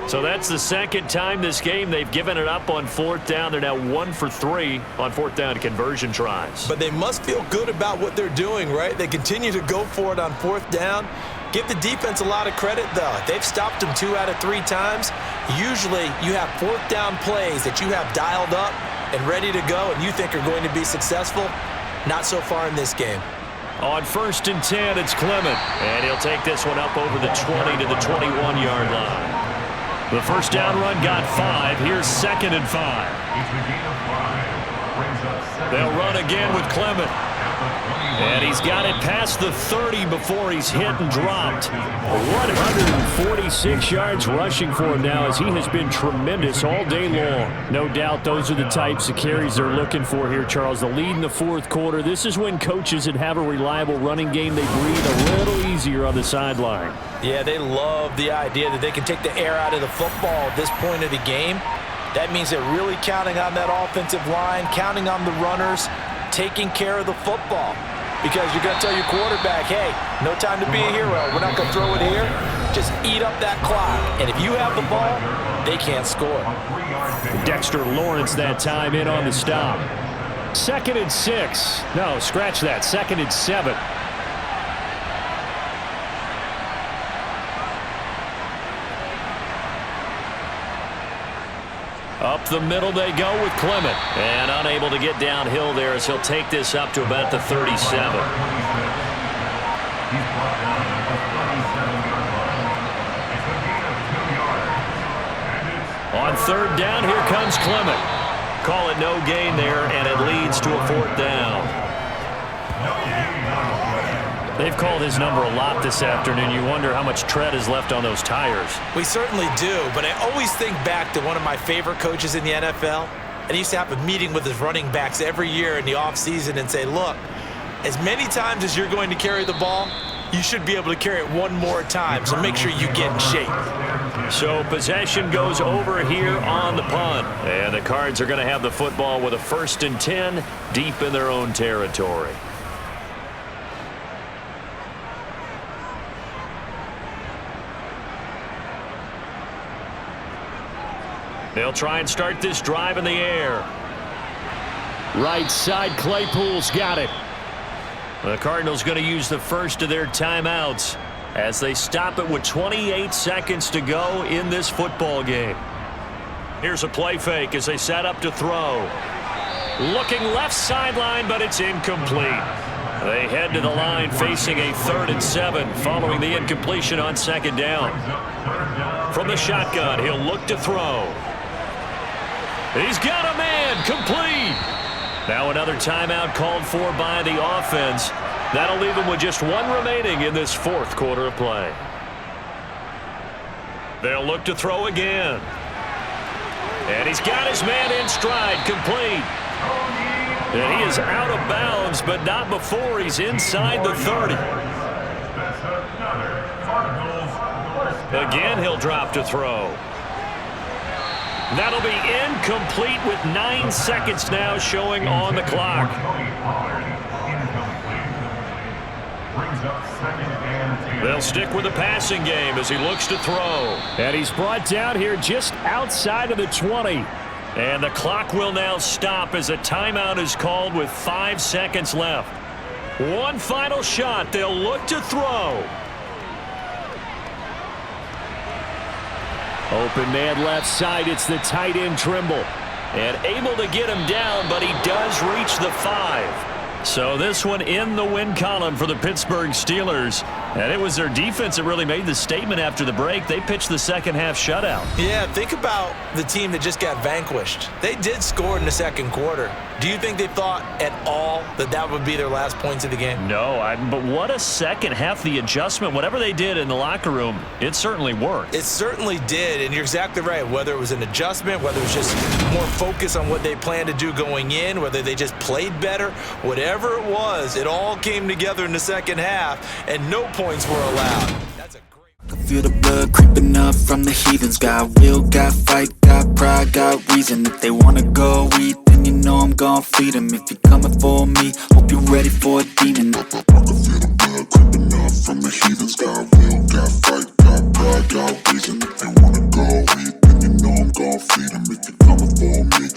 So that's the second time this game they've given it up on 4th down. They're now 1 for 3 on 4th down conversion tries. But they must feel good about what they're doing, right? They continue to go for it on 4th down. Give the defense a lot of credit, though. They've stopped them 2 out of 3 times. Usually, you have 4th down plays that you have dialed up and ready to go and you think are going to be successful. Not so far in this game. On 1st and 10, it's Clement. And he'll take this one up over the 20 to the 21-yard line. The first down run got 5. Here's 2nd and 5. They'll run again with Clement. And he's got it past the 30 before he's hit and dropped. 146 yards rushing for him now as he has been tremendous all day long. No doubt those are the types of carries they're looking for here, Charles. The lead in the 4th quarter. This is when coaches that have a reliable running game, they breathe a little easier on the sideline. Yeah, they love the idea that they can take the air out of the football at this point of the game. That means they're really counting on that offensive line, counting on the runners, taking care of the football. Because you're going to tell your quarterback, hey, no time to be a hero. We're not going to throw it here. just eat up that clock. And if you have the ball, they can't score. Dexter Lawrence that time in on the stop. 2nd and 6. No, scratch that. 2nd and 7. Up the middle they go with Clement. And unable to get downhill there as he'll take this up to about the 37. On 3rd down, here comes Clement. Call it no gain there, and it leads to a 4th down. They've called his number a lot this afternoon. You wonder how much tread is left on those tires. We certainly do, but I always think back to one of my favorite coaches in the NFL. And he used to have a meeting with his running backs every year in the offseason and say, look, as many times as you're going to carry the ball, you should be able to carry it one more time, so make sure you get in shape. So possession goes over here on the punt. And the Cards are going to have the football with a 1st and 10 deep in their own territory. They'll try and start this drive in the air. Right side, Claypool's got it. The Cardinals going to use the first of their timeouts as they stop it with 28 seconds to go in this football game. Here's a play fake as they set up to throw. Looking left sideline, but it's incomplete. They head to the line facing a 3rd and 7 following the incompletion on 2nd down. From the shotgun, he'll look to throw. He's got a man, complete. Now another timeout called for by the offense. That'll leave him with just 1 remaining in this 4th quarter of play. They'll look to throw again. And he's got his man in stride, complete. And he is out of bounds, but not before he's inside the 30. Again, he'll drop to throw. That'll be incomplete with 9 seconds now showing on the clock. They'll stick with the passing game as he looks to throw. And he's brought down here just outside of the 20. And the clock will now stop as a timeout is called with 5 seconds left. One final shot. They'll look to throw. Open man left side. It's the tight end Trimble. And able to get him down, but he does reach the 5. So this one in the win column for the Pittsburgh Steelers. And it was their defense that really made the statement after the break. They pitched the second half shutout. Yeah, think about the team that just got vanquished. They did score in the 2nd quarter. Do you think they thought at all that that would be their last points of the game? No, but what a second half. The adjustment, whatever they did in the locker room, it certainly worked. It certainly did, and you're exactly right. Whether it was an adjustment, whether it was just more focus on what they planned to do going in, whether they just played better, whatever it was, it all came together in the second half, and no points were allowed. That's a great... I feel the blood creeping up from the heathens. Got will, got fight, got pride, got reason. If they wanna go eat, then you know I'm gon' feed them. If you're coming for me, hope you're ready for a demon. I can feel the blood creeping up from the heathens. Got will, got fight, got pride, got reason. If they wanna go eat, then you know I'm gon' feed them. If you're coming for me,